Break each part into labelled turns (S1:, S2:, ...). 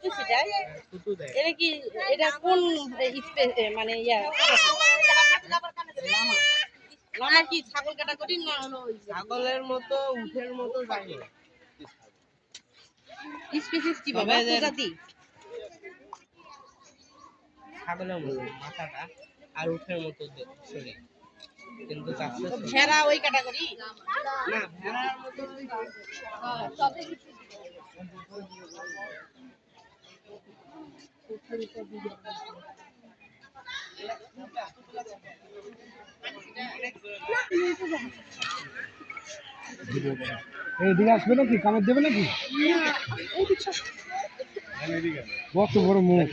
S1: ছিটায় এটা কি এটা কোন মানে ইয়া লামা কি ছাগল ক্যাটাগরি না হলো
S2: ছাগলের মতো উটের মতো যায় না
S1: স্পেসিস কি বাবা প্রজাতি
S2: ছাগলের মতো মাথাটা আর উটের মতো শরীর কিন্তু
S1: ভেড়া ওই ক্যাটাগরি
S2: না ভেড়ার মতো
S3: এইদিকে আসবে নাকি কামড় দেবে নাকি কত বড় মুখ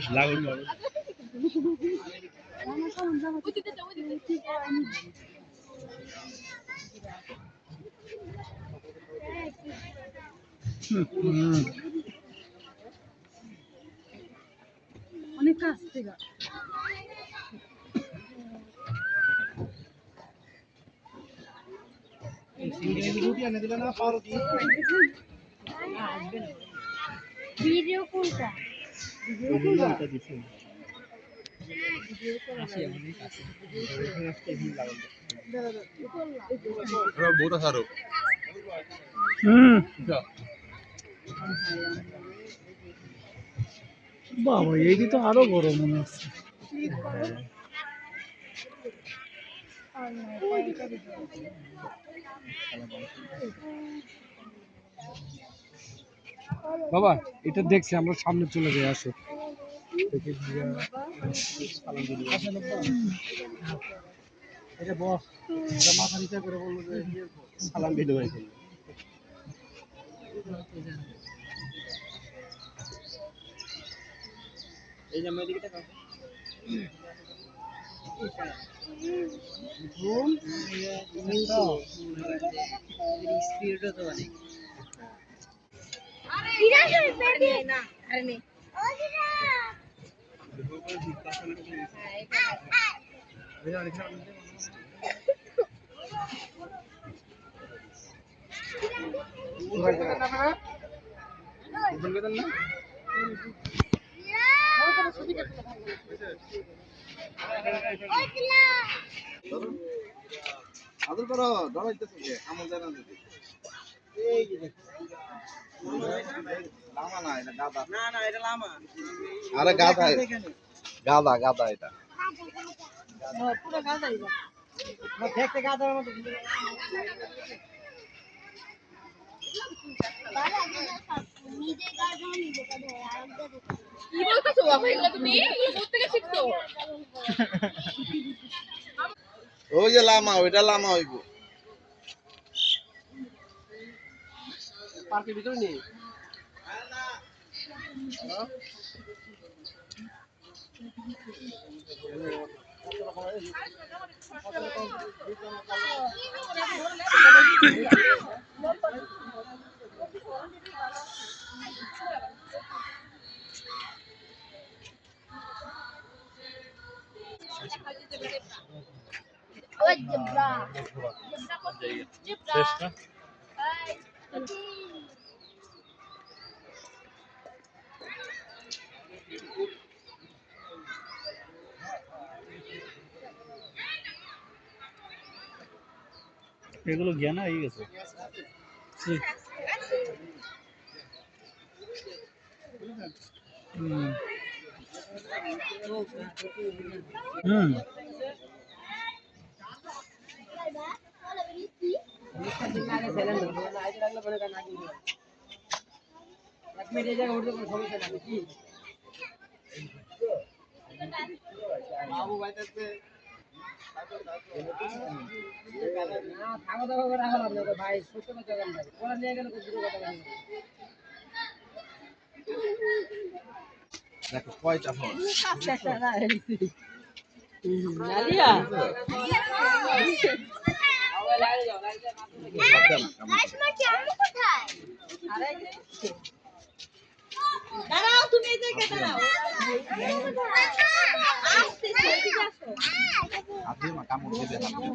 S3: অনেক কাছ থেকে ভিডিও কোনটা বাবা এইটি তো আরো বড় মনে হচ্ছে বাবা এটা দেখছি আমরা সামনে চলে যাই আসো এটা বস মাথা নিচা করে বলবো যে সালাম দিতে হয়েছে
S2: এই যে মেডিকেলটা কত
S3: ঘুম
S2: স্পিরিটও তো অনেক
S1: না আরে নেই
S4: আদর করো ডরাইতেছে যে আমল জানা দিতে এই যে লামা না এটা গাদা
S2: না না এটা লামা
S4: আরে গাদা গাদা গাদা এটা
S1: পুরো গাদাই
S2: দেখতে গাদার মতো
S1: কি বলতেছো বাবা এগুলো তুমি এগুলো কোত্থেকে শিখছো
S4: ওই যে লামা ওইটা লামা হইব
S2: পার্কের ভিতরে নেই
S3: এগুলো জ্ঞান হয়ে গেছে
S4: বাবু বাইতেছে
S2: খাওয়া দাওয়া করে রাখলাম না ভাই সুস্থ করে জগান ভাই ওরা নিয়ে গেলে দূরে কথা বলি
S4: দেখো কয়টা ফল
S1: নালিয়া দাঁড়াও তুমি এই জায়গায় দাঁড়াও আসতেছে এদিকে আসো
S4: হাতে মা কামড় দিবে হাতে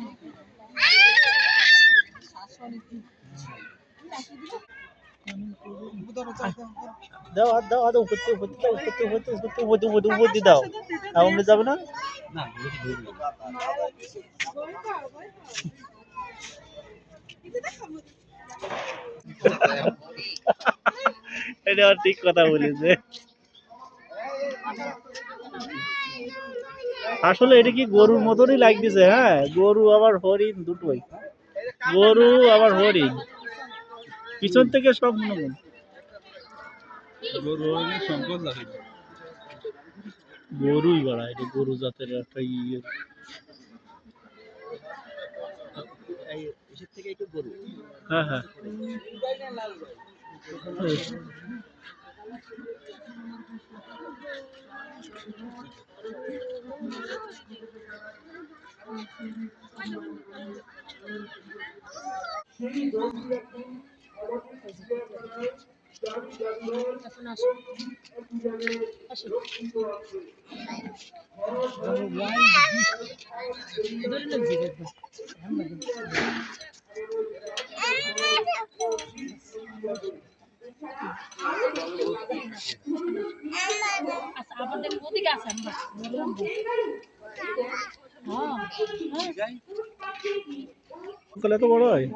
S3: দাও হাত দাও হাত উপর থেকে উপর দিয়ে দাও আমরা যাবে না এটা ঠিক কথা বলেছে আসলে এটা কি গরুর মতনই লাগতেছে হ্যাঁ গরু আবার হরিণ দুটোই গরু আবার হরিণ পিছন থেকে সব মনে হয় গরুই বাড়া এটা গরু জাতের একটা ইয়ে হ্যাঁ হ্যাঁ কলে তো বড় হয়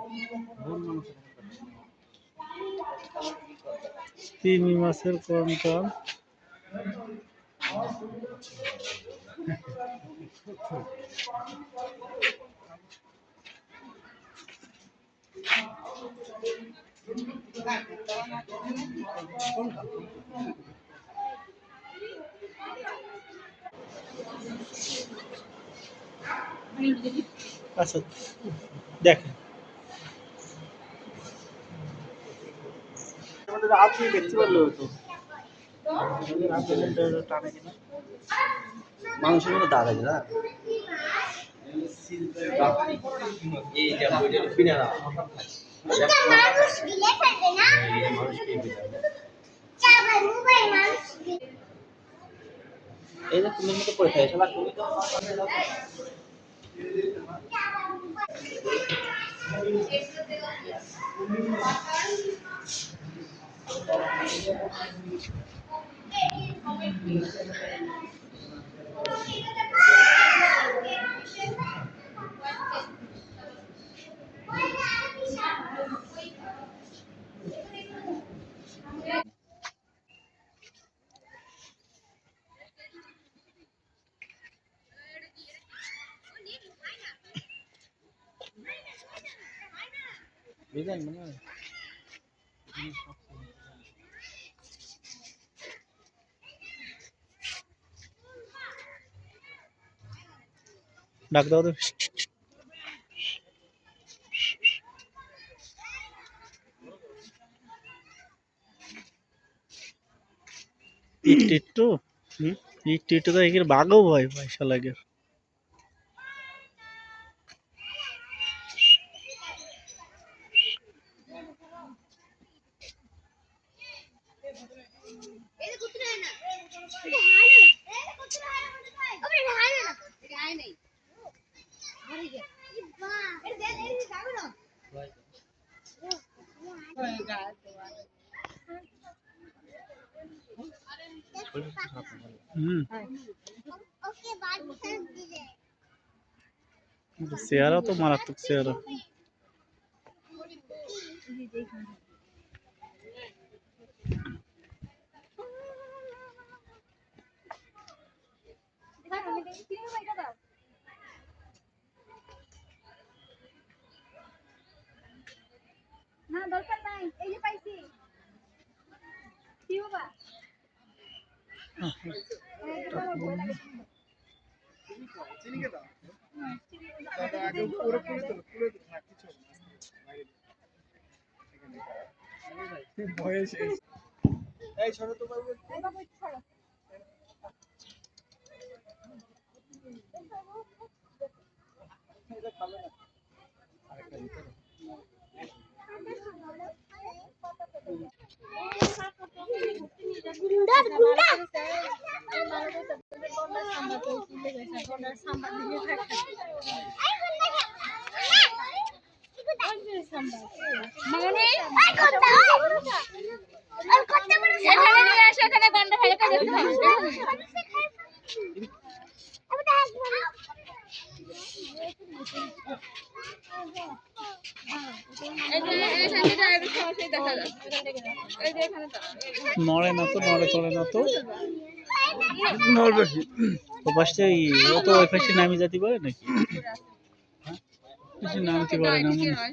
S3: তিমি মাছের কঙ্কাল আচ্ছা দেখেন আপনি দেখতে পারলে হতো মানুষের মতো দাঁড় আছে না এই যে তুমি মতো পড়ে থাকে শালা তুমি তো বুঝলেন মনে হয় ডাক দাও তো টিট্টু টিট্টু তো একের বাঘও ভয় পয়সা লাগে চেহারা তো মারাত্মক চেহারা
S5: না দরকার নাই এই যে পাইছি কি বাবা
S4: চিনি কে দাও দাদা আগে পুরো পুরো তো থাক কিছু না ভয়ে শেষ এই ছোট তো বাবু
S5: ছাড়ো
S4: এটা খাবে না আরেকটা দিতে
S5: মানে
S3: নড়ে না তো, নড়ে চলে না তো, নড়বে কি? ও পাশে ও তো ওই পাশে নামি যেতে পারে নাকি? বেশি নামতে পারে না মনে হয়।